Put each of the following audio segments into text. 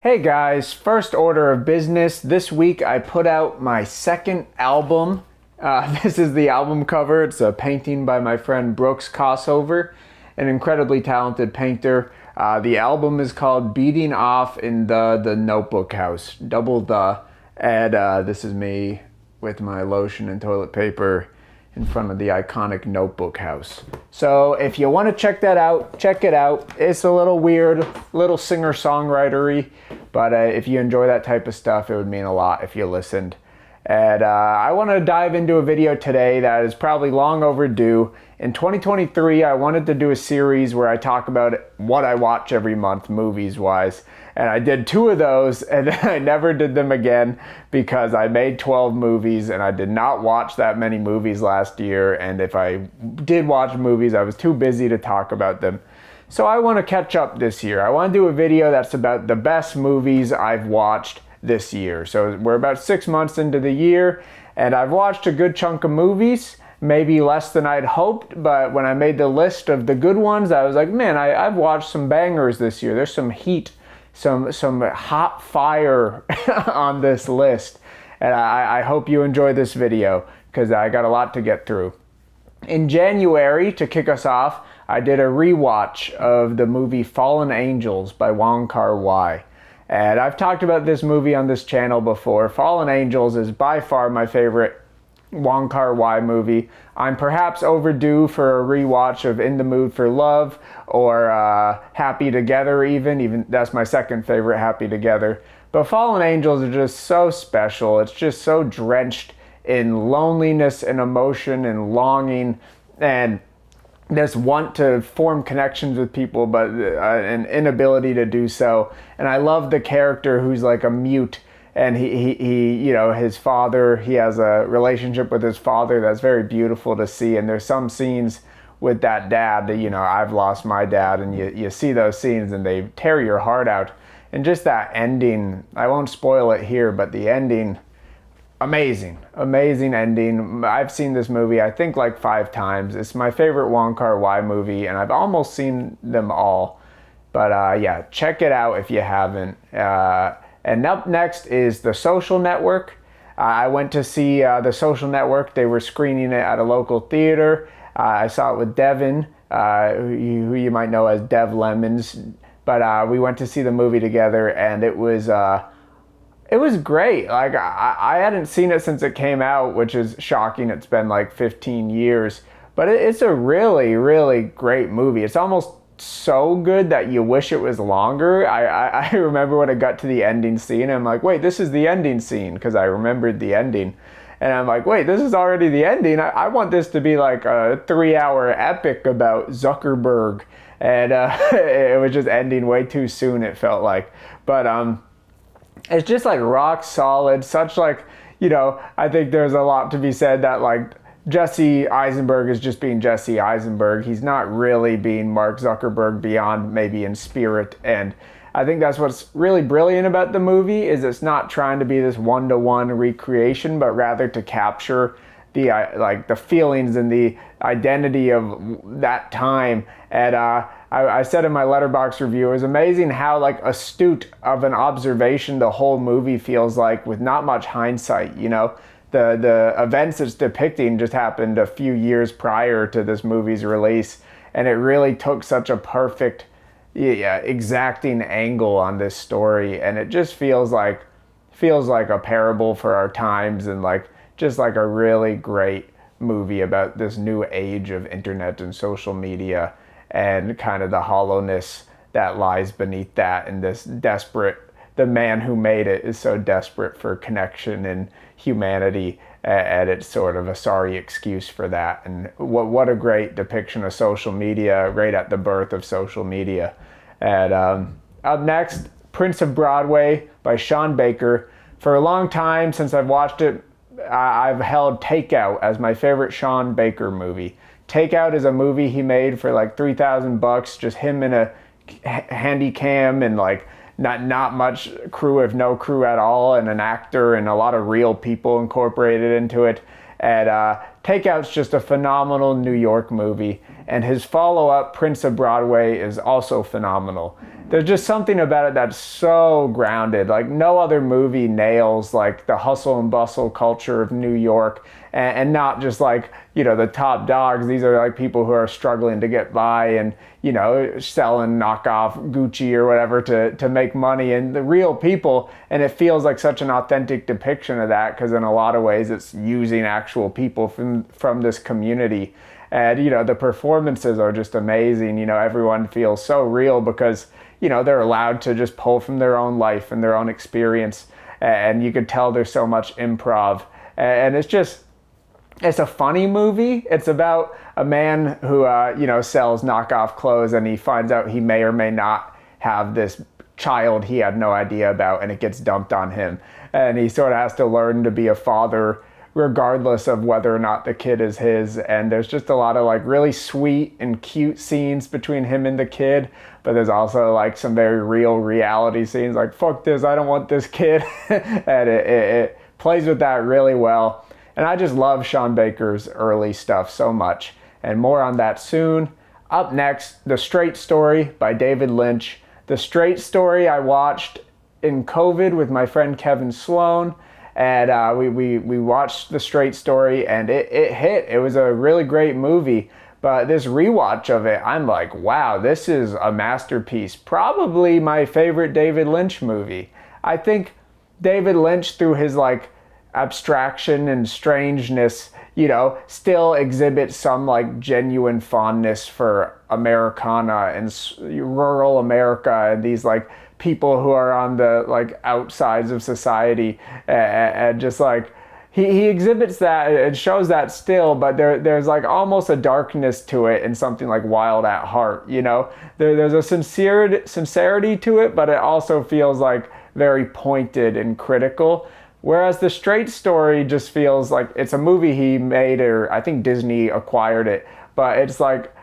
Hey guys, first order of business. This week I put out my second album. This is the album cover. It's a painting by my friend Brooks Kossover, an incredibly talented painter. The album is called Beating Off in the Notebook House. Double the. And this is me with my lotion and toilet paper in front of the iconic Notebook House. So if you want to check that out, check it out. It's a little weird, little singer-songwritery, but if you enjoy that type of stuff, it would mean a lot if you listened. And I want to dive into a video today that is probably long overdue. In 2023, I wanted to do a series where I talk about what I watch every month, movies-wise. And I did 2 of those, and then I never did them again because I made 12 movies, and I did not watch that many movies last year. And if I did watch movies, I was too busy to talk about them. So I want to catch up this year. I want to do a video that's about the best movies I've watched this year. So we're about 6 months into the year, and I've watched a good chunk of movies, maybe less than I'd hoped, but when I made the list of the good ones, I was like, man, I've watched some bangers this year. There's some heat, some hot fire on this list. And I hope you enjoy this video because I got a lot to get through. In January, to kick us off, I did a rewatch of the movie Fallen Angels by Wong Kar-wai. And I've talked about this movie on this channel before. Fallen Angels is by far my favorite Wong Kar-wai movie. I'm perhaps overdue for a rewatch of In the Mood for Love or Happy Together even that's my second favorite, Happy Together. But Fallen Angels are just so special. It's just so drenched in loneliness and emotion and longing and this want to form connections with people, but an inability to do so. And I love the character who's like a mute, and he you know, his father, he has a relationship with his father that's very beautiful to see. And there's some scenes with that dad that, you know, I've lost my dad, and you see those scenes and they tear your heart out. And just that ending, I won't spoil it here, but the ending, amazing ending. I've seen this movie I think like 5 times. It's my favorite Wong Kar-wai movie, and I've almost seen them all. But yeah, check it out if you haven't. And up next is The Social Network. I went to see The Social Network. They were screening it at a local theater. I saw it with Devin, who you might know as Dev Lemons. But we went to see the movie together, and it was great. Like I hadn't seen it since it came out, which is shocking. It's been like 15 years. But it's a really, really great movie. It's almost so good that you wish it was longer. I remember when I got to the ending scene, I'm like, wait, this is the ending scene, because I remembered the ending. And I'm like, wait, this is already the ending. I want this to be like a 3-hour epic about Zuckerberg. And it was just ending way too soon, it felt like. But it's just like rock solid, such like, you know, I think there's a lot to be said that like Jesse Eisenberg is just being Jesse Eisenberg. He's not really being Mark Zuckerberg beyond maybe in spirit. And I think that's what's really brilliant about the movie, is it's not trying to be this one-to-one recreation, but rather to capture the like the feelings and the identity of that time. And I said in my Letterboxd review, it was amazing how like astute of an observation the whole movie feels like, with not much hindsight. You know, the events it's depicting just happened a few years prior to this movie's release, and it really took such a perfect, exacting angle on this story, and it just feels like a parable for our times, and like just like a really great movie about this new age of internet and social media, and kind of the hollowness that lies beneath that, and this the man who made it is so desperate for connection and humanity, and it's sort of a sorry excuse for that. And what a great depiction of social media right at the birth of social media. And up next, Prince of Broadway by Sean Baker. For a long time since I've watched it, I've held Takeout as my favorite Sean Baker movie. Takeout is a movie he made for like $3,000, just him in a handy cam and like not much crew, if no crew at all, and an actor and a lot of real people incorporated into it. And Takeout's just a phenomenal New York movie. And his follow-up, Prince of Broadway, is also phenomenal. There's just something about it that's so grounded. Like no other movie nails like the hustle and bustle culture of New York, and not just like, you know, the top dogs. These are like people who are struggling to get by and, you know, selling knockoff Gucci or whatever to make money, and the real people. And it feels like such an authentic depiction of that, because in a lot of ways it's using actual people from this community. And, you know, the performances are just amazing. You know, everyone feels so real because, you know, they're allowed to just pull from their own life and their own experience. And you could tell there's so much improv. And it's a funny movie. It's about a man who, you know, sells knockoff clothes, and he finds out he may or may not have this child he had no idea about, and it gets dumped on him. And he sort of has to learn to be a father regardless of whether or not the kid is his. And there's just a lot of like really sweet and cute scenes between him and the kid, but there's also like some very real reality scenes like, fuck this, I don't want this kid. And it plays with that really well. And I just love Sean Baker's early stuff so much, and more on that soon. Up next, The Straight Story by David Lynch. The Straight Story I watched in COVID with my friend Kevin Sloan. And we watched The Straight Story, and it hit. It was a really great movie. But this rewatch of it, I'm like, wow, this is a masterpiece. Probably my favorite David Lynch movie. I think David Lynch, through his like abstraction and strangeness, you know, still exhibits some like genuine fondness for Americana and rural America and these like people who are on the like outsides of society, and just like he exhibits that and shows that still, but there's like almost a darkness to it and something like Wild at Heart, you know. There's a sincerity to it, but it also feels like very pointed and critical. Whereas The Straight Story just feels like it's a movie he made, or I think Disney acquired it, but it's like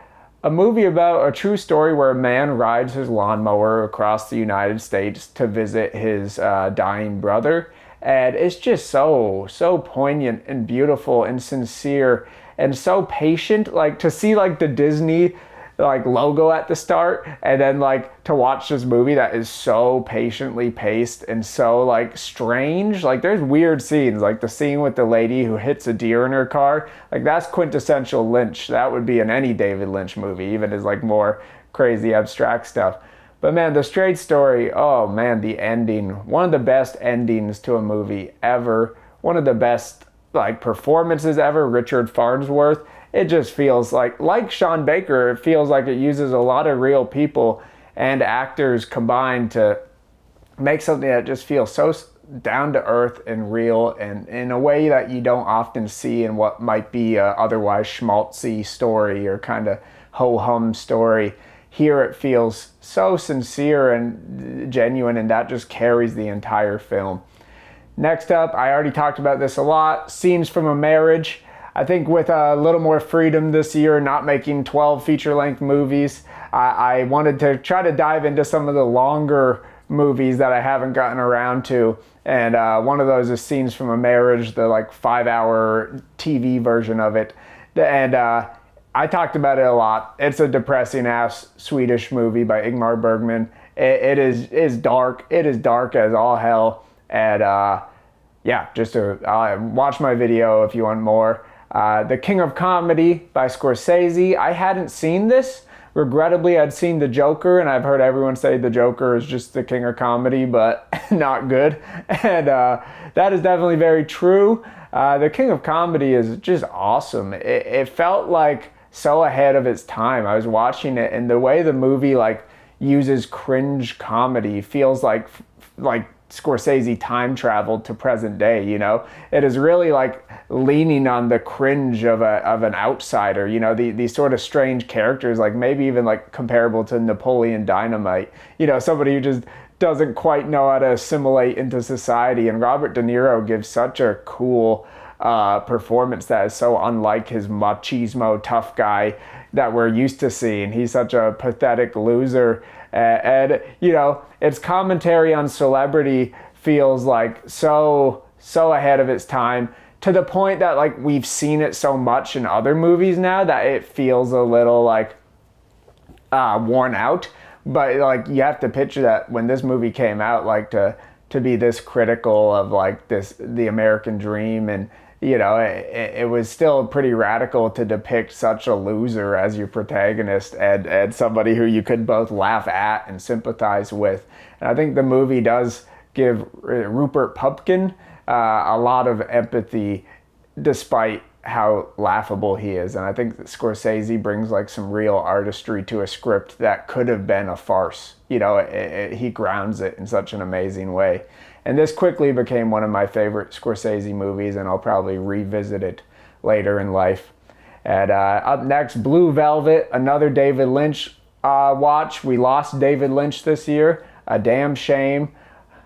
a movie about a true story where a man rides his lawnmower across the United States to visit his dying brother. And it's just so poignant and beautiful and sincere and so patient. Like to see like the Disney like logo at the start, and then like to watch this movie that is so patiently paced and so like strange. Like there's weird scenes, like the scene with the lady who hits a deer in her car. Like that's quintessential Lynch. That would be in any David Lynch movie, even as like more crazy abstract stuff. But man, The Straight Story, oh man, the ending, one of the best endings to a movie ever. One of the best like performances ever, Richard Farnsworth. It just feels like Sean Baker, it feels like it uses a lot of real people and actors combined to make something that just feels so down to earth and real, and in a way that you don't often see in what might be a otherwise schmaltzy story or kind of ho-hum story. Here it feels so sincere and genuine, and that just carries the entire film. Next up, I already talked about this a lot, Scenes from a Marriage. I think with a little more freedom this year, not making 12 feature-length movies, I wanted to try to dive into some of the longer movies that I haven't gotten around to. And one of those is Scenes from a Marriage, the like 5-hour TV version of it. And I talked about it a lot. It's a depressing-ass Swedish movie by Ingmar Bergman. It is dark. It is dark as all hell. And yeah, just watch my video if you want more. The King of Comedy by Scorsese. I hadn't seen this. Regrettably, I'd seen The Joker, and I've heard everyone say The Joker is just the king of comedy, but not good. And that is definitely very true. The King of Comedy is just awesome. It felt like so ahead of its time. I was watching it, and the way the movie like uses cringe comedy feels like Scorsese time traveled to present day, you know? It is really like leaning on the cringe of an outsider, you know, these sort of strange characters, like maybe even like comparable to Napoleon Dynamite, you know, somebody who just doesn't quite know how to assimilate into society. And Robert De Niro gives such a cool performance that is so unlike his machismo tough guy that we're used to seeing. He's such a pathetic loser. And you know, its commentary on celebrity feels like so ahead of its time. to the point that like we've seen it so much in other movies now that it feels a little like worn out. But like you have to picture that when this movie came out, like to be this critical of like the American dream, and it was still pretty radical to depict such a loser as your protagonist, and somebody who you could both laugh at and sympathize with. And I think the movie does give Rupert Pupkin a lot of empathy despite how laughable he is. And I think that Scorsese brings like some real artistry to a script that could have been a farce. He grounds it in such an amazing way. And this quickly became one of my favorite Scorsese movies, and I'll probably revisit it later in life. And up next, Blue Velvet, another David Lynch watch. We lost David Lynch this year. A damn shame.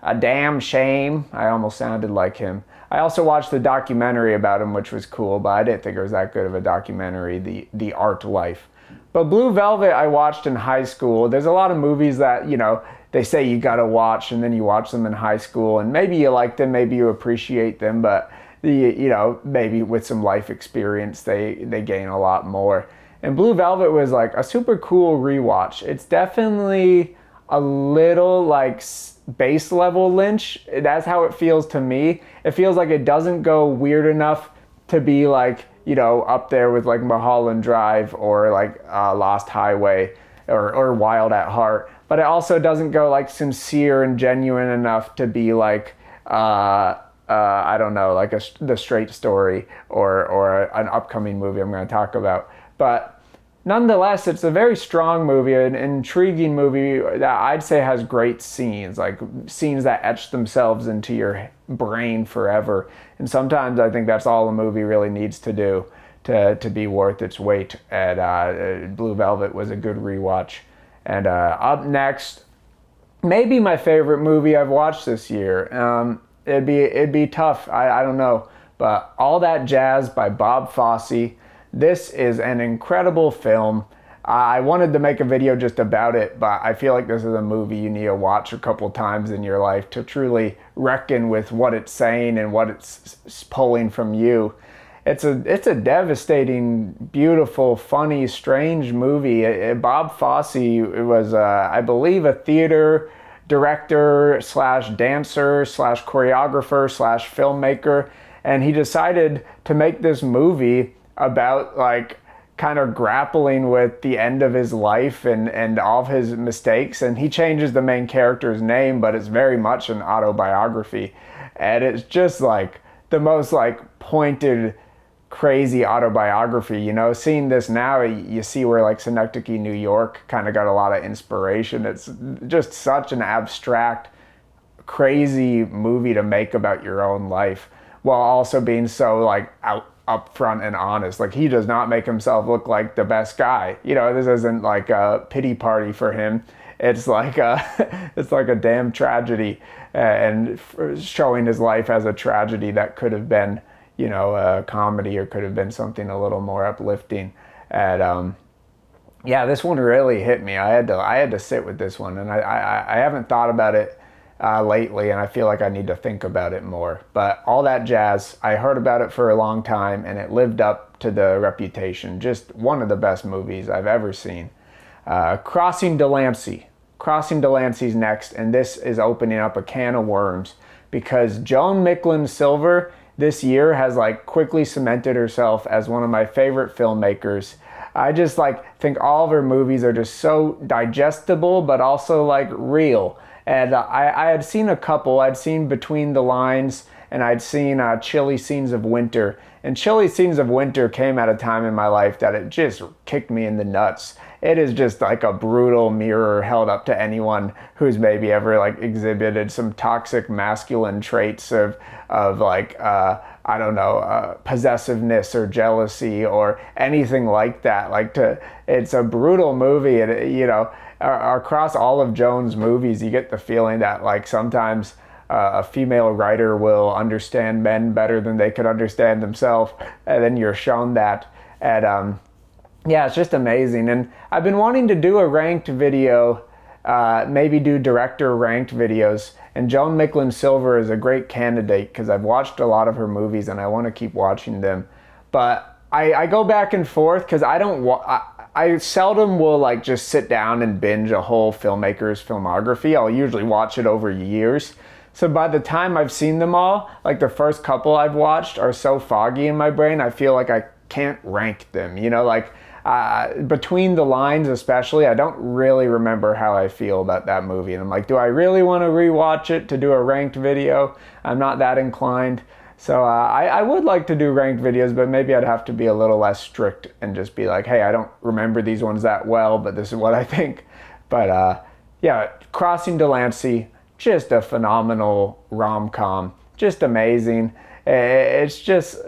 A damn shame. I almost sounded like him. I also watched the documentary about him, which was cool, but I didn't think it was that good of a documentary, The Art Life. But Blue Velvet I watched in high school. There's a lot of movies that, they say you gotta watch, and then you watch them in high school, and maybe you like them, maybe you appreciate them, but maybe with some life experience they gain a lot more. And Blue Velvet was like a super cool rewatch. It's definitely a little like base level Lynch. That's how it feels to me. It feels like it doesn't go weird enough to be like, up there with like Mulholland Drive or like Lost Highway or Wild at Heart. But it also doesn't go like sincere and genuine enough to be like, I don't know, like The Straight Story or an upcoming movie I'm going to talk about. But nonetheless, it's a very strong movie, an intriguing movie that I'd say has great scenes, like scenes that etch themselves into your brain forever. And sometimes I think that's all a movie really needs to do to be worth its weight. And Blue Velvet was a good rewatch. And up next, maybe my favorite movie I've watched this year. It'd be tough. I don't know. But All That Jazz by Bob Fosse. This is an incredible film. I wanted to make a video just about it, but I feel like this is a movie you need to watch a couple times in your life to truly reckon with what it's saying and what it's pulling from you. It's a devastating, beautiful, funny, strange movie. Bob Fosse was, I believe, a theater director slash dancer slash choreographer slash filmmaker, and he decided to make this movie about like kind of grappling with the end of his life and all of his mistakes. And he changes the main character's name, but it's very much an autobiography. And it's just like the most like pointed, crazy autobiography. Seeing this now, you see where like Synecdoche, New York kind of got a lot of inspiration. It's just such an abstract, crazy movie to make about your own life, while also being so like upfront and honest. Like, he does not make himself look like the best guy. This isn't like a pity party for him. It's like a damn tragedy, and showing his life as a tragedy that could have been, a comedy, or could have been something a little more uplifting. And this one really hit me. I had to sit with this one, and I haven't thought about it lately, and I feel like I need to think about it more. But All That Jazz, I heard about it for a long time, and it lived up to the reputation. Just one of the best movies I've ever seen. Crossing Delancey. Crossing Delancey's next, and this is opening up a can of worms, because Joan Micklin Silver this year has like quickly cemented herself as one of my favorite filmmakers. I just like think all of her movies are just so digestible, but also like real. And I had seen a couple. I'd seen Between the Lines, and I'd seen Chilly Scenes of Winter. And Chilly Scenes of Winter came at a time in my life that it just kicked me in the nuts. It is just like a brutal mirror held up to anyone who's maybe ever like exhibited some toxic masculine traits of like, possessiveness or jealousy or anything like that. It's a brutal movie, and across all of Joan's movies, you get the feeling that like sometimes a female writer will understand men better than they could understand themselves, and then you're shown that. And it's just amazing. And I've been wanting to do a ranked video maybe do director ranked videos. And Joan Micklin Silver is a great candidate because I've watched a lot of her movies and I want to keep watching them. But I go back and forth because I seldom will like just sit down and binge a whole filmmaker's filmography. I'll usually watch it over years. So by the time I've seen them all, like the first couple I've watched are so foggy in my brain, I feel like I can't rank them. You know, like between the lines especially, I don't really remember how I feel about that movie. And I'm like, do I really want to rewatch it to do a ranked video? I'm not that inclined. So I would like to do ranked videos, but maybe I'd have to be a little less strict and just be like, hey, I don't remember these ones that well, but this is what I think. But yeah, Crossing Delancey, just a phenomenal rom-com, just amazing. It's just,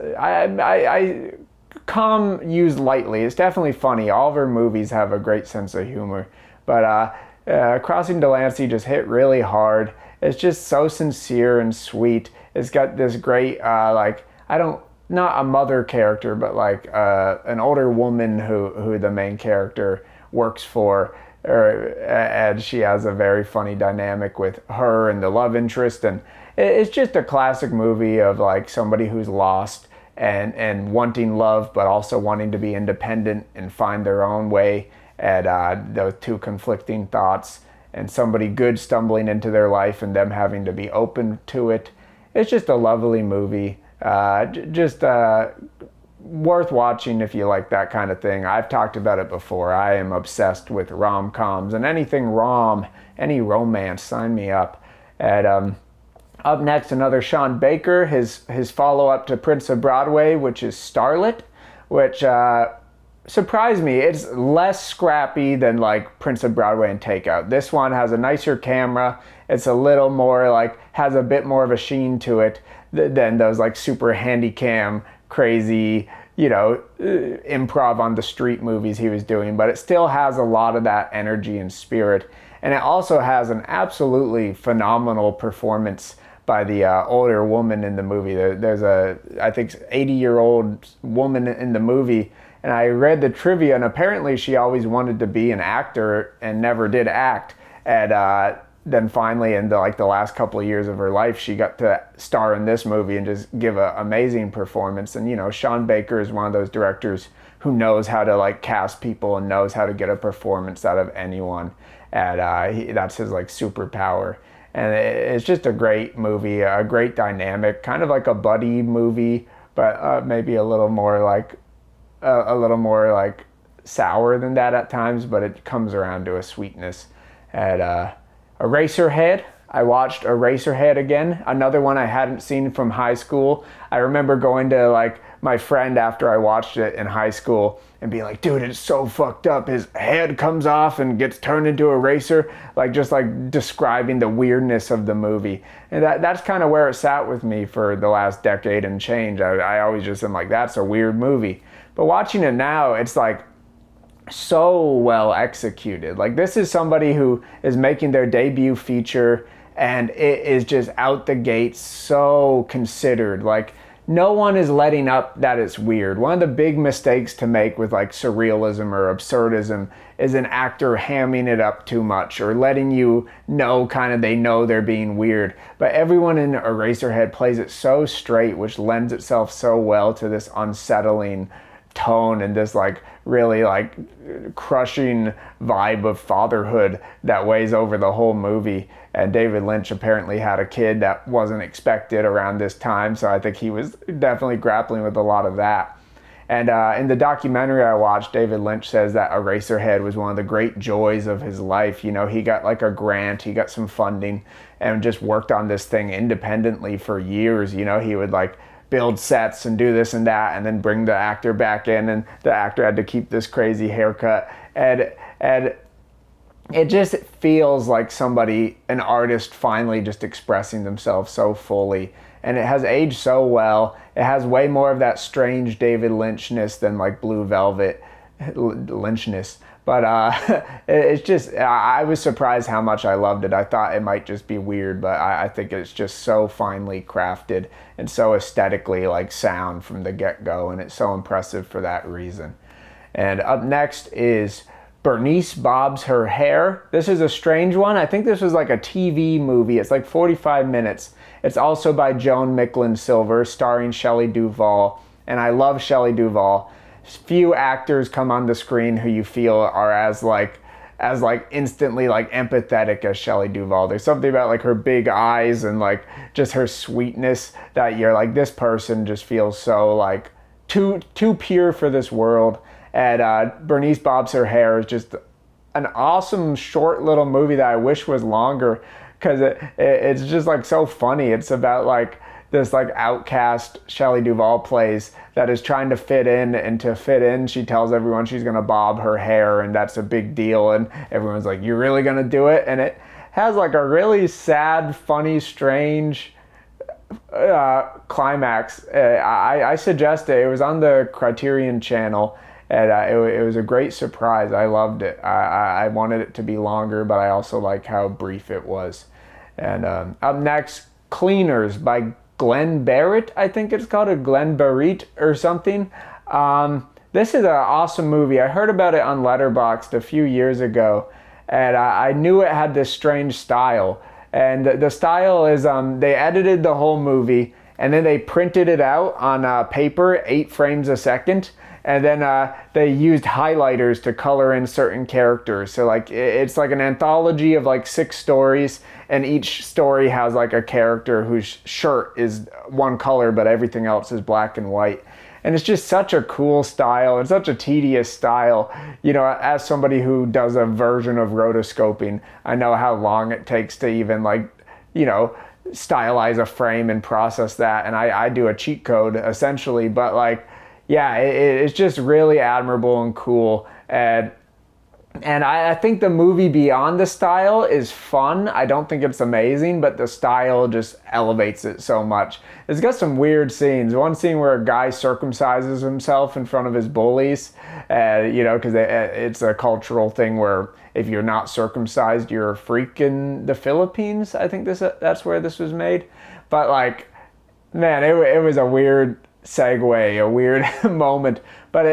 com used lightly. It's definitely funny. All of her movies have a great sense of humor. But Crossing Delancey just hit really hard. It's just so sincere and sweet. It's got this great, not a mother character, but like an older woman who the main character works for. And she has a very funny dynamic with her and the love interest. And it's just a classic movie of like somebody who's lost and wanting love, but also wanting to be independent and find their own way at those two conflicting thoughts, and somebody good stumbling into their life and them having to be open to it. It's just a lovely movie. Worth watching if you like that kind of thing. I've talked about it before. I am obsessed with rom-coms and anything any romance, sign me up. And up next, another Sean Baker, his follow-up to Prince of Broadway, which is Starlet, which surprised me. It's less scrappy than like Prince of Broadway and Takeout. This one has a nicer camera. It's a little more like, has a bit more of a sheen to it than those like super handy cam, crazy, improv on the street movies he was doing. But it still has a lot of that energy and spirit. And it also has an absolutely phenomenal performance by the older woman in the movie. There's I think 80-year-old woman in the movie, and I read the trivia, and apparently she always wanted to be an actor and never did act. And then finally, in the last couple of years of her life, she got to star in this movie and just give an amazing performance. And Sean Baker is one of those directors who knows how to like cast people and knows how to get a performance out of anyone. And that's his like superpower. And it's just a great movie, a great dynamic, kind of like a buddy movie, but maybe a little more like sour than that at times, but it comes around to a sweetness. And Eraserhead, I watched Eraserhead again, another one I hadn't seen from high school. I remember going to like my friend after I watched it in high school and being like, dude, it's so fucked up. His head comes off and gets turned into a racer, just describing the weirdness of the movie. And that's kind of where it sat with me for the last decade and change. I always just am like, that's a weird movie. But watching it now, it's like so well executed. Like, this is somebody who is making their debut feature, and it is just out the gate so considered. Like, no one is letting up that it's weird. One of the big mistakes to make with like surrealism or absurdism is an actor hamming it up too much or letting you know kind of they know they're being weird. But everyone in Eraserhead plays it so straight, which lends itself so well to this unsettling tone and this like really like crushing vibe of fatherhood that weighs over the whole movie. And David Lynch apparently had a kid that wasn't expected around this time, so I think he was definitely grappling with a lot of that. And in the documentary I watched, David Lynch says that Eraserhead was one of the great joys of his life. He got like a grant, he got some funding, and just worked on this thing independently for years. He would like build sets and do this and that, and then bring the actor back in, and the actor had to keep this crazy haircut. And it just feels like an artist finally just expressing themselves so fully. And it has aged so well. It has way more of that strange David Lynchness than like Blue Velvet Lynchness. But it's just, I was surprised how much I loved it. I thought it might just be weird, but I think it's just so finely crafted and so aesthetically like sound from the get-go. And it's so impressive for that reason. And up next is Bernice Bobs Her Hair. This is a strange one. I think this was like a TV movie. It's like 45 minutes. It's also by Joan Micklin Silver, starring Shelley Duvall. And I love Shelley Duvall. Few actors come on the screen who you feel are as instantly like empathetic as Shelley Duvall. There's something about like her big eyes and like just her sweetness that you're like, this person just feels so like too pure for this world. And Bernice Bobs Her Hair is just an awesome short little movie that I wish was longer, because it's just like so funny. It's about like this like outcast Shelley Duvall plays that is trying to fit in, and to fit in she tells everyone she's gonna bob her hair, and that's a big deal, and everyone's like, you're really gonna do it? And it has like a really sad, funny, strange climax. I suggest it. It was on the Criterion channel, and it was a great surprise. I loved it. I wanted it to be longer, but I also like how brief it was. And up next, Cleaners by Glenn Barit, I think it's called, a Glenn Barit or something. This is an awesome movie. I heard about it on Letterboxd a few years ago, and I knew it had this strange style. And the style is they edited the whole movie, and then they printed it out on paper, 8 frames a second. And then they used highlighters to color in certain characters. So like it's like an anthology of like 6 stories, and each story has like a character whose shirt is one color, but everything else is black and white. And it's just such a cool style. It's such a tedious style. You know, as somebody who does a version of rotoscoping, I know how long it takes to even like, you know, stylize a frame and process that. And I do a cheat code essentially, but like, yeah, it's just really admirable and cool. And I think the movie beyond the style is fun. I don't think it's amazing, but the style just elevates it so much. It's got some weird scenes. One scene where a guy circumcises himself in front of his bullies, you know, because it's a cultural thing where if you're not circumcised, you're a freak in the Philippines. I think that's where this was made. But like, man, it was a weird segue, a weird moment, but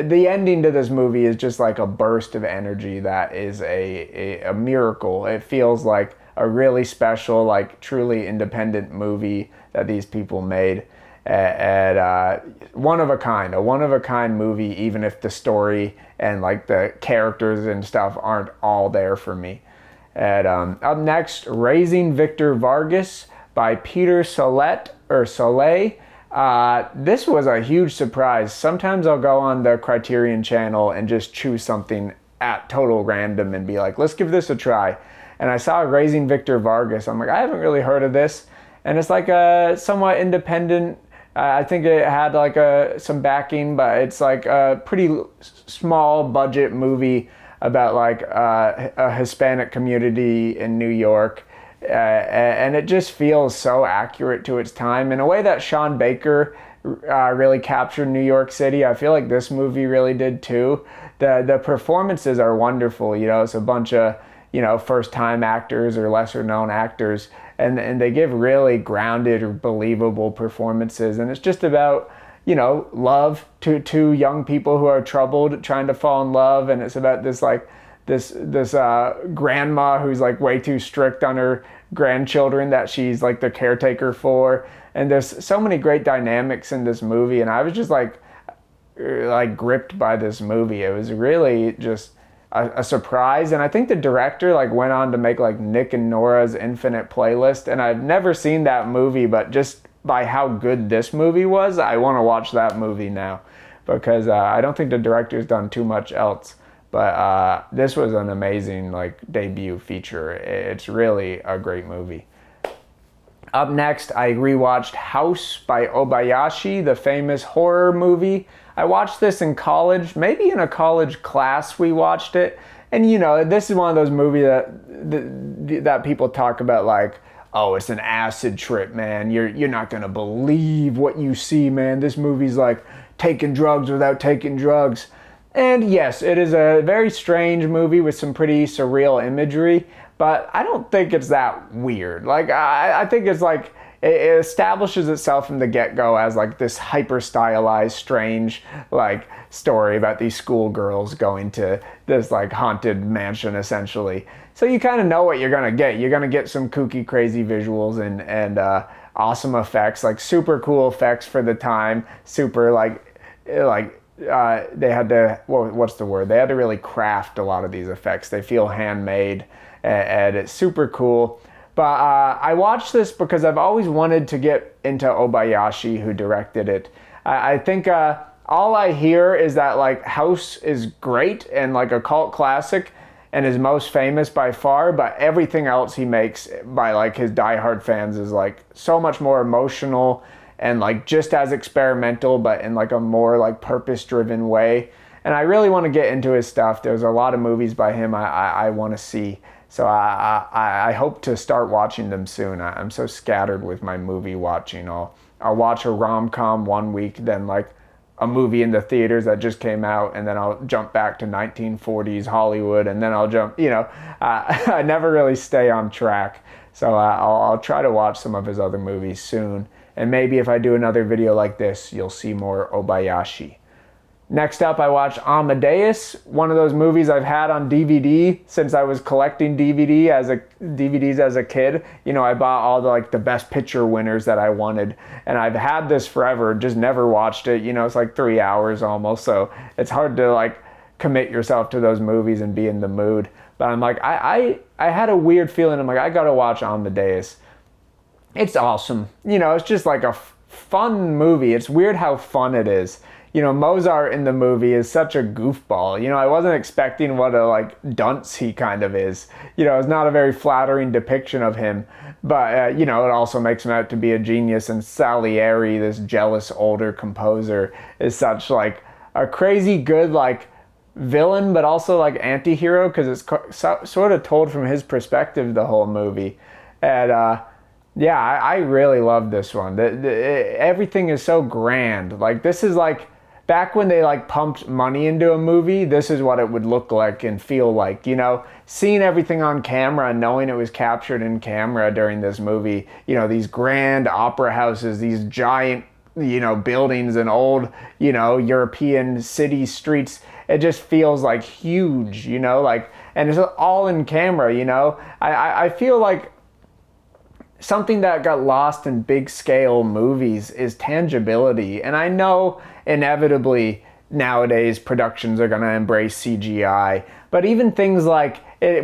the ending to this movie is just like a burst of energy that is a miracle. It feels like a really special, like truly independent movie that these people made, and a one of a kind movie, even if the story and like the characters and stuff aren't all there for me. And up next, Raising Victor Vargas by Peter Solet. This was a huge surprise. Sometimes I'll go on the Criterion channel and just choose something at total random and be like, let's give this a try. And I saw Raising Victor Vargas. I'm like, I haven't really heard of this. And it's like a somewhat independent, I think it had like some backing, but it's like a pretty small budget movie about like a Hispanic community in New York. And it just feels so accurate to its time in a way that Sean Baker really captured New York City. I feel like this movie really did too. The performances are wonderful. You know, it's a bunch of, you know, first-time actors or lesser-known actors, and they give really grounded or believable performances. And it's just about, you know, love, two young people who are troubled trying to fall in love, and it's about this like this grandma who's like way too strict on her grandchildren that she's like the caretaker for. And there's so many great dynamics in this movie, and I was just like gripped by this movie. It was really just a surprise. And I think the director like went on to make like Nick and Nora's Infinite Playlist, and I've never seen that movie, but just by how good this movie was, I want to watch that movie now, because I don't think the director's done too much else. But this was an amazing like debut feature. It's really a great movie. Up next, I rewatched House by Obayashi, the famous horror movie. I watched this in college, maybe in a college class we watched it. And you know, this is one of those movies that people talk about like, oh, it's an acid trip, man. You're not gonna believe what you see, man. This movie's like taking drugs without taking drugs. And yes, it is a very strange movie with some pretty surreal imagery, but I don't think it's that weird. Like, I think it's like, it establishes itself from the get-go as like this hyper stylized, strange like story about these schoolgirls going to this like haunted mansion essentially. So you kind of know what you're gonna get. You're gonna get some kooky, crazy visuals and awesome effects, like super cool effects for the time. Super they had to, what's the word? They had to really craft a lot of these effects. They feel handmade, and it's super cool. But I watched this because I've always wanted to get into Obayashi, who directed it. I think all I hear is that like House is great and like a cult classic and is most famous by far, but everything else he makes by like his diehard fans is like so much more emotional and like just as experimental, but in like a more like purpose-driven way. And I really want to get into his stuff. There's a lot of movies by him I want to see. So I hope to start watching them soon. I'm so scattered with my movie watching. I'll watch a rom-com one week, then like a movie in the theaters that just came out, and then I'll jump back to 1940s Hollywood, and then I'll jump, I never really stay on track. So I'll try to watch some of his other movies soon. And maybe if I do another video like this, you'll see more Obayashi. Next up, I watched Amadeus, one of those movies I've had on DVD since I was collecting DVDs as a kid. I bought all the best picture winners that I wanted, and I've had this forever, just never watched it. It's like 3 hours almost, so it's hard to like commit yourself to those movies and be in the mood. But I'm like, I had a weird feeling. I'm like, I gotta watch Amadeus. It's awesome. It's just like a fun movie. It's weird how fun it is. Mozart in the movie is such a goofball. I wasn't expecting what a dunce he kind of is. It's not a very flattering depiction of him, but it also makes him out to be a genius. And Salieri, this jealous older composer, is such like a crazy good villain, but also anti-hero, because it's sort of told from his perspective the whole movie. And I really love this one. Everything is so grand. This is back when they pumped money into a movie, this is what it would look like and feel like. Seeing everything on camera and knowing it was captured in camera during this movie. These grand opera houses, these giant buildings and old European city streets. It just feels huge. And it's all in camera. I feel like something that got lost in big scale movies is tangibility. And I know inevitably nowadays productions are going to embrace CGI, but even things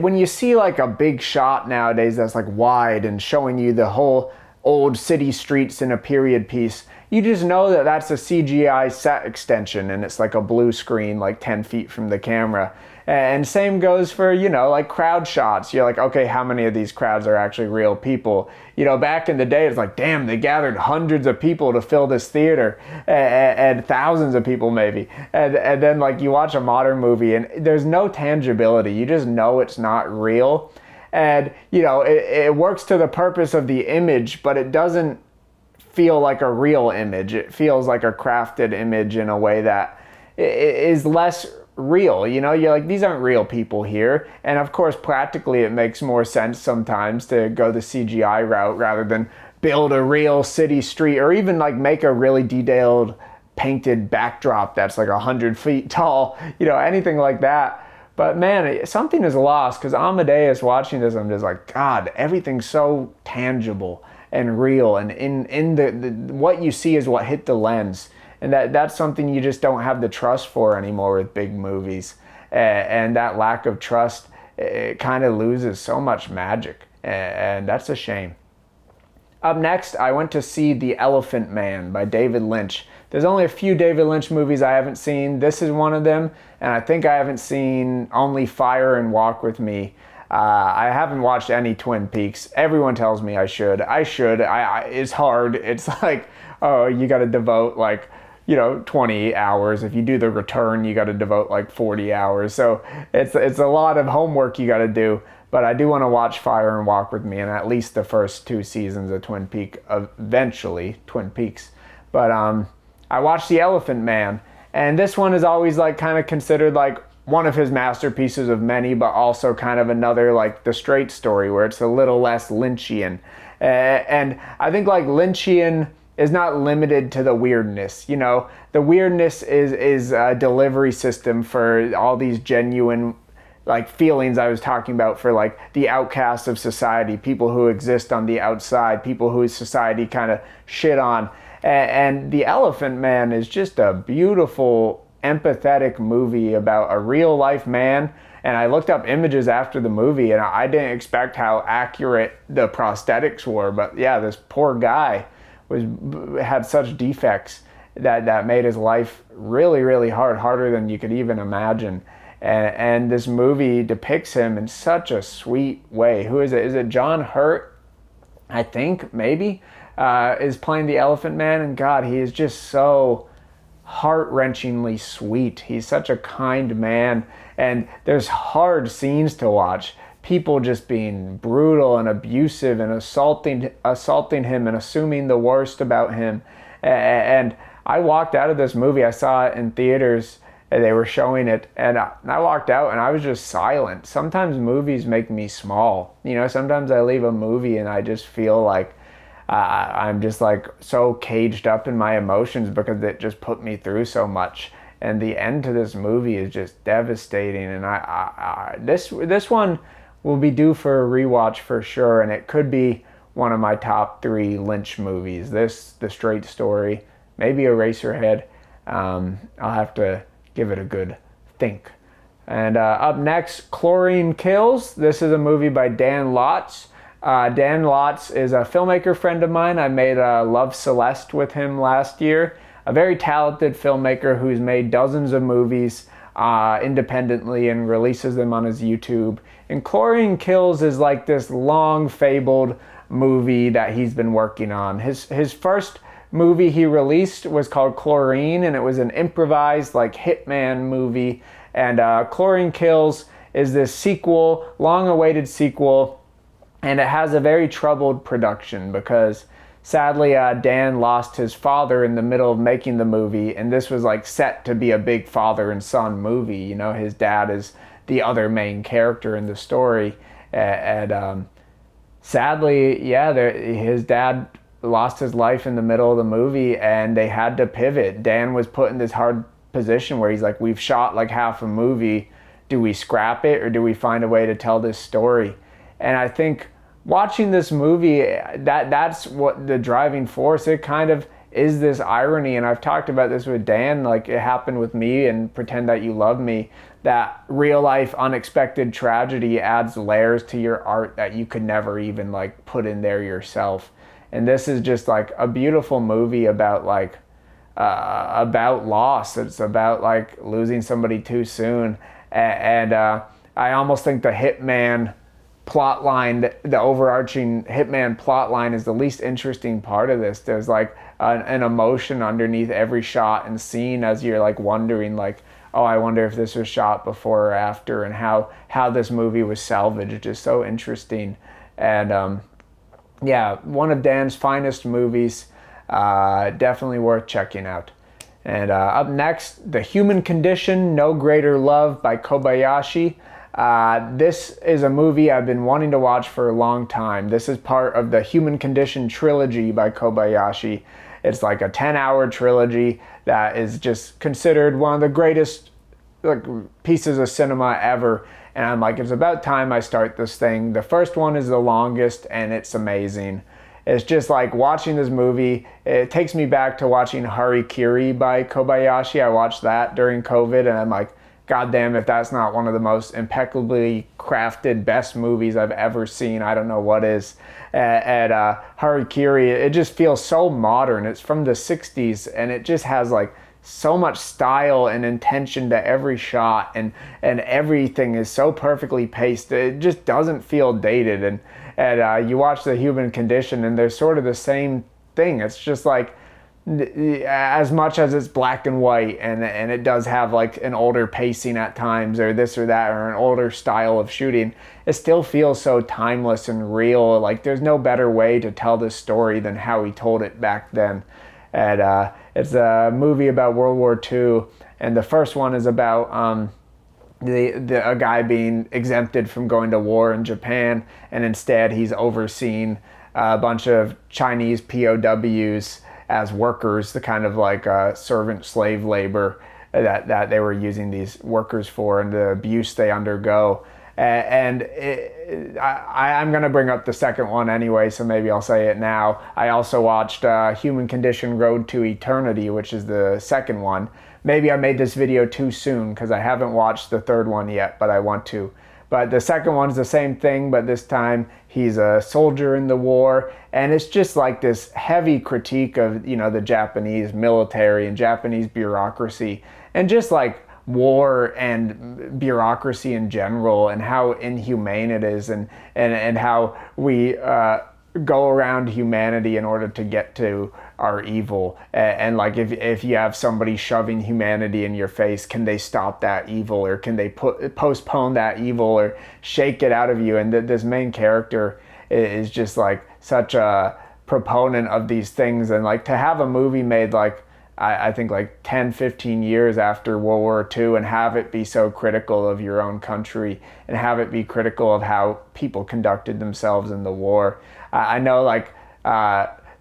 when you see a big shot nowadays that's wide and showing you the whole old city streets in a period piece, you just know that that's a CGI set extension, and it's a blue screen 10 feet from the camera. And same goes for, crowd shots. You're okay, how many of these crowds are actually real people? Back in the day, it's damn, they gathered hundreds of people to fill this theater, and thousands of people maybe. And then you watch a modern movie and there's no tangibility. You just know it's not real. And, it works to the purpose of the image, but it doesn't feel like a real image. It feels like a crafted image in a way that is less real. You're these aren't real people here. And of course, practically it makes more sense sometimes to go the CGI route rather than build a real city street, or even make a really detailed painted backdrop that's 100 feet tall, anything like that. But man, something is lost, because Amadeus, watching this, I'm just God, everything's so tangible and real, and in the what you see is what hit the lens. And that's something you just don't have the trust for anymore with big movies. And that lack of trust, it kind of loses so much magic. And that's a shame. Up next, I went to see The Elephant Man by David Lynch. There's only a few David Lynch movies I haven't seen. This is one of them. And I think I haven't seen Only Fire and Walk With Me. I haven't watched any Twin Peaks. Everyone tells me I should. It's hard. It's oh, you got to devote 20 hours. If you do The Return, you got to devote 40 hours. So it's a lot of homework you got to do. But I do want to watch Fire and Walk With Me and at least the first 2 seasons of Twin Peaks, eventually Twin Peaks. But I watched The Elephant Man, and this one is always kind of considered one of his masterpieces of many, but also kind of another The Straight Story, where it's a little less Lynchian. And I think like Lynchian is not limited to the weirdness. You know, the weirdness is a delivery system for all these genuine like feelings I was talking about for like the outcasts of society, people who exist on the outside, people who society kind of shit on. And The Elephant Man is just a beautiful, empathetic movie about a real life man. And I looked up images after the movie, and I didn't expect how accurate the prosthetics were. But yeah, this poor guy had such defects that made his life really, really hard, harder than you could even imagine. And this movie depicts him in such a sweet way. Who is it? Is it John Hurt? I think, maybe, is playing the Elephant Man. And God, he is just so heart-wrenchingly sweet. He's such a kind man. And there's hard scenes to watch. People just being brutal and abusive and assaulting him and assuming the worst about him. And I walked out of this movie. I saw it in theaters. They were showing it, and I walked out and I was just silent. Sometimes movies make me small. You know, sometimes I leave a movie and I just feel like I'm just like so caged up in my emotions because it just put me through so much. And the end to this movie is just devastating. And this one will be due for a rewatch for sure. And it could be one of my top 3 Lynch movies. This, The Straight Story, maybe Eraserhead. I'll have to give it a good think. And up next, Chlorine Kills. This is a movie by Dan Lotz. Dan Lotz is a filmmaker friend of mine. I made Love Celeste with him last year. A very talented filmmaker who's made dozens of movies independently and releases them on his YouTube. And Chlorine Kills is like this long fabled movie that he's been working on. His first movie he released was called Chlorine, and it was an improvised like hitman movie. And Chlorine Kills is this sequel, long-awaited sequel, and it has a very troubled production because sadly Dan lost his father in the middle of making the movie, and this was like set to be a big father and son movie. You know, his dad is the other main character in the story, and sadly, yeah, his dad lost his life in the middle of the movie, and they had to pivot. Dan was put in this hard position where he's like, we've shot like half a movie. Do we scrap it or do we find a way to tell this story? And I think watching this movie, that's what the driving force, it kind of is this irony. And I've talked about this with Dan, like it happened with me and Pretend That You Love Me, that real life unexpected tragedy adds layers to your art that you could never even like put in there yourself. And this is just like a beautiful movie about like about loss. It's about like losing somebody too soon. And I almost think the hitman plot line, the overarching hitman plot line, is the least interesting part of this. There's like an emotion underneath every shot and scene as you're like wondering like, oh, I wonder if this was shot before or after, and how this movie was salvaged is so interesting. And yeah, one of Dan's finest movies, definitely worth checking out. And up next, The Human Condition, No Greater Love by Kobayashi. This is a movie I've been wanting to watch for a long time. This is part of the Human Condition trilogy by Kobayashi. It's like a 10-hour trilogy that is just considered one of the greatest like pieces of cinema ever. And I'm like, it's about time I start this thing. The first one is the longest, and it's amazing. It's just like watching this movie, it takes me back to watching Harikiri by Kobayashi. I watched that during COVID, and I'm like, God damn, if that's not one of the most impeccably crafted, best movies I've ever seen, I don't know what is. At Harikiri, it just feels so modern. It's from the 60s, and it just has like so much style and intention to every shot, and everything is so perfectly paced. It just doesn't feel dated. And you watch The Human Condition, and there's sort of the same thing. It's just like, as much as it's black and white, and it does have like an older pacing at times, or this or that, or an older style of shooting, it still feels so timeless and real. Like there's no better way to tell this story than how he told it back then. And it's a movie about World War II, and the first one is about a guy being exempted from going to war in Japan, and instead he's overseeing a bunch of Chinese POWs as workers, the kind of like servant slave labor that they were using these workers for, and the abuse they undergo. I'm going to bring up the second one anyway, so maybe I'll say it now. I also watched Human Condition Road to Eternity, which is the second one. Maybe I made this video too soon because I haven't watched the third one yet, but I want to. But the second one's the same thing, but this time he's a soldier in the war, and it's just like this heavy critique of, the Japanese military and Japanese bureaucracy, and just like war and bureaucracy in general, and how inhumane it is, and how we go around humanity in order to get to our evil. And like if you have somebody shoving humanity in your face, can they stop that evil, or can they postpone that evil, or shake it out of you? And this main character is just like such a proponent of these things. And like to have a movie made like I think like 10, 15 years after World War II, and have it be so critical of your own country, and have it be critical of how people conducted themselves in the war. I know like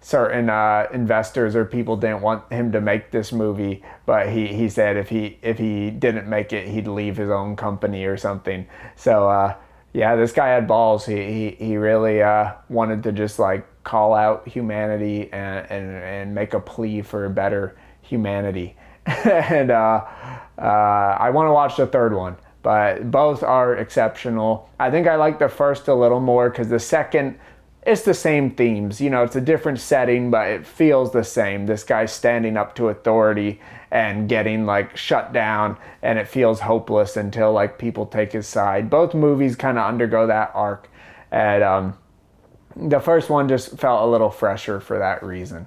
certain investors or people didn't want him to make this movie, but he said if he didn't make it, he'd leave his own company or something. So yeah, this guy had balls. He really wanted to just like call out humanity and make a plea for a better humanity. And I want to watch the third one, but both are exceptional. I think I like the first a little more because the second, it's the same themes. It's a different setting, but it feels the same. This guy's standing up to authority and getting like shut down, and it feels hopeless until like people take his side. Both movies kind of undergo that arc, and the first one just felt a little fresher for that reason.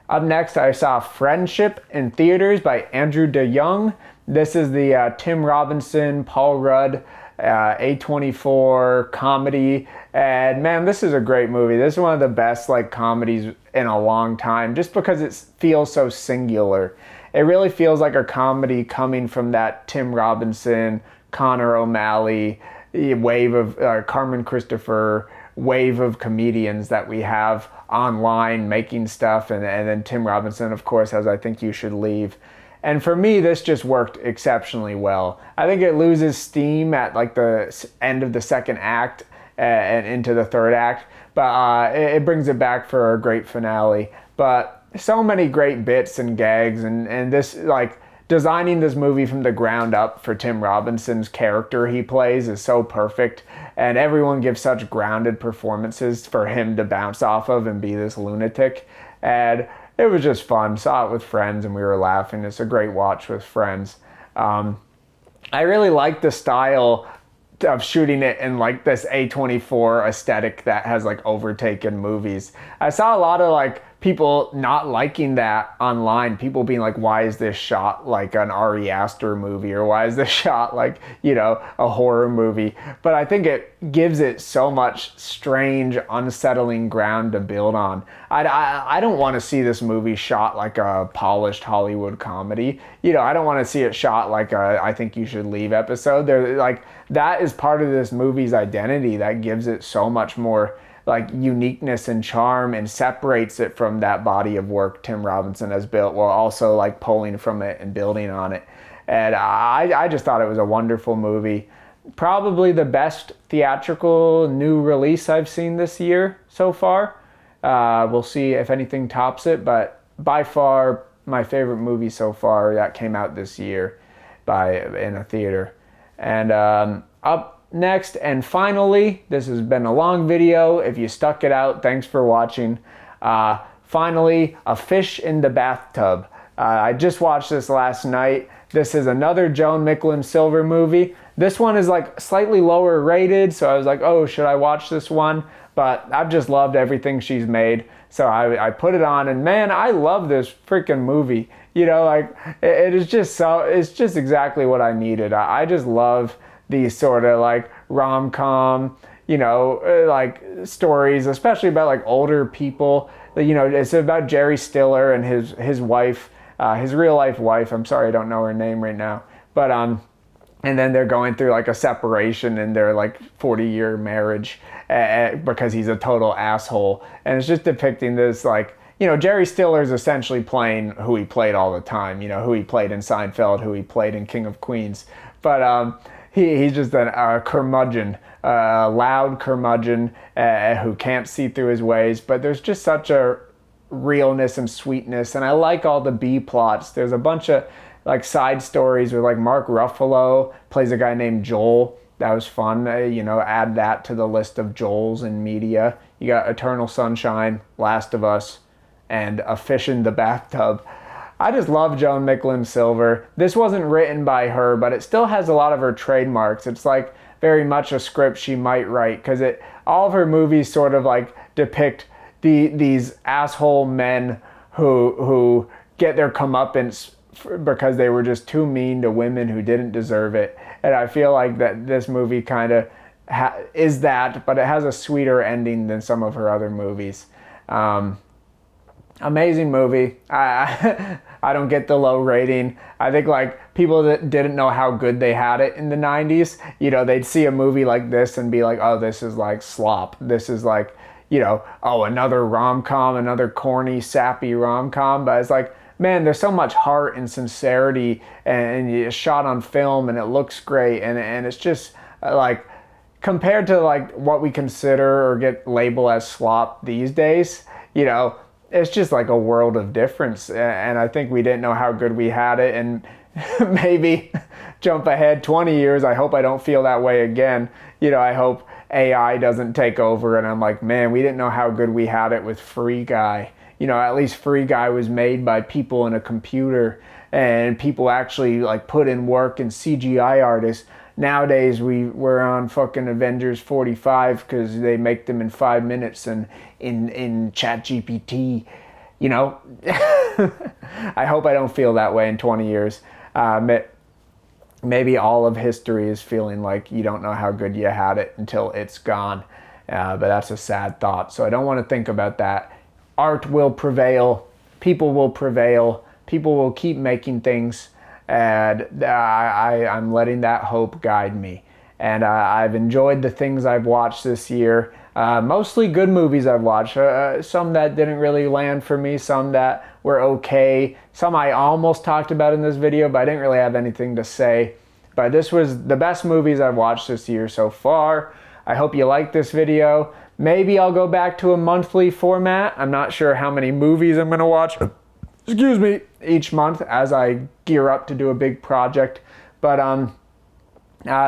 Up next, I saw Friendship in theaters by Andrew DeYoung. This is the Tim Robinson, Paul Rudd, A24 comedy. And man, this is a great movie. This is one of the best like comedies in a long time, just because it feels so singular. It really feels like a comedy coming from that Tim Robinson, Connor O'Malley wave of Carmen Christopher wave of comedians that we have online making stuff, and then Tim Robinson, of course, has I Think You Should Leave. And for me, this just worked exceptionally well. I think it loses steam at like the end of the second act and into the third act, but it brings it back for a great finale. But so many great bits and gags, and this like designing this movie from the ground up for Tim Robinson's character he plays is so perfect, and everyone gives such grounded performances for him to bounce off of and be this lunatic. And it was just fun. Saw it with friends and we were laughing. It's a great watch with friends. I really like the style of shooting it in like this A24 aesthetic that has like overtaken movies. I saw a lot of like people not liking that online, people being like, why is this shot like an Ari Aster movie, or why is this shot like, a horror movie? But I think it gives it so much strange, unsettling ground to build on. I don't want to see this movie shot like a polished Hollywood comedy. I don't want to see it shot like a I Think You Should Leave episode. That is part of this movie's identity that gives it so much more like uniqueness and charm, and separates it from that body of work Tim Robinson has built, while also like pulling from it and building on it. And I just thought it was a wonderful movie. Probably the best theatrical new release I've seen this year so far. We'll see if anything tops it, but by far my favorite movie so far that came out this year in a theater. And up next and finally, this has been a long video. If you stuck it out, thanks for watching. Finally, A Fish in the Bathtub. I just watched this last night. This is another Joan Micklin Silver movie. This one is like slightly lower rated, so I was like, oh, should I watch this one? But I've just loved everything she's made, so I put it on, and man, I love this freaking movie. It is just it's just exactly what I needed. I just love these sort of like rom-com, like stories, especially about like older people. It's about Jerry Stiller and his wife, his real life wife. I'm sorry, I don't know her name right now. But and then they're going through like a separation in their like 40-year marriage. because he's a total asshole. And it's just depicting this, like, you know, Jerry Stiller's essentially playing who he played all the time, you know, who he played in Seinfeld, who he played in King of Queens. But he's just a curmudgeon, a loud curmudgeon who can't see through his ways. But there's just such a realness and sweetness. And I like all the B plots. There's a bunch of like side stories where like Mark Ruffalo plays a guy named Joel. That was fun. You know, add that to the list of Joels in media. You got Eternal Sunshine, Last of Us, and A Fish in the Bathtub. I just love Joan Micklem Silver. This wasn't written by her, but it still has a lot of her trademarks. It's like very much a script she might write, because all of her movies sort of like depict these asshole men who get their comeuppance because they were just too mean to women who didn't deserve it. And I feel like that this movie kind of is that, but it has a sweeter ending than some of her other movies. Amazing movie. I don't get the low rating. I think like people that didn't know how good they had it in the 90s, you know, they'd see a movie like this and be like, oh, this is like slop. This is like, you know, oh, another rom-com, another corny, sappy rom-com. But it's like, man, there's so much heart and sincerity, and it's shot on film and it looks great. And it's just like, compared to like what we consider or get labeled as slop these days, you know, it's just like a world of difference. And I think we didn't know how good we had it. And maybe jump ahead 20 years, I hope I don't feel that way again. You know, I hope AI doesn't take over and I'm like, man, we didn't know how good we had it with Free Guy. You know, at least Free Guy was made by people in a computer, and people actually like put in work, and CGI artists. Nowadays we're on fucking Avengers 45 because they make them in 5 minutes and in ChatGPT, you know. I hope I don't feel that way in 20 years. Maybe all of history is feeling like you don't know how good you had it until it's gone. But that's a sad thought. So I don't want to think about that. Art will prevail. People will prevail. People will keep making things. And I'm letting that hope guide me. And I've enjoyed the things I've watched this year. Mostly good movies I've watched. Some that didn't really land for me. Some that were okay. Some I almost talked about in this video, but I didn't really have anything to say. But this was the best movies I've watched this year so far. I hope you liked this video. Maybe I'll go back to a monthly format. I'm not sure how many movies I'm going to watch. Excuse me, each month as I gear up to do a big project. But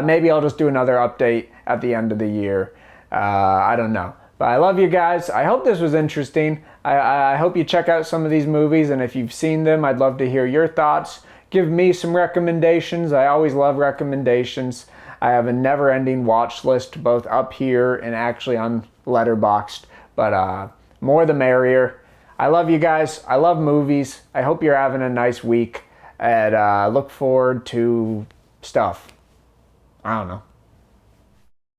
maybe I'll just do another update at the end of the year. I don't know. But I love you guys. I hope this was interesting. I hope you check out some of these movies, and if you've seen them, I'd love to hear your thoughts. Give me some recommendations. I always love recommendations. I have a never-ending watch list, both up here and actually on Letterboxd. But more the merrier. I love you guys. I love movies. I hope you're having a nice week, and look forward to stuff. I don't know.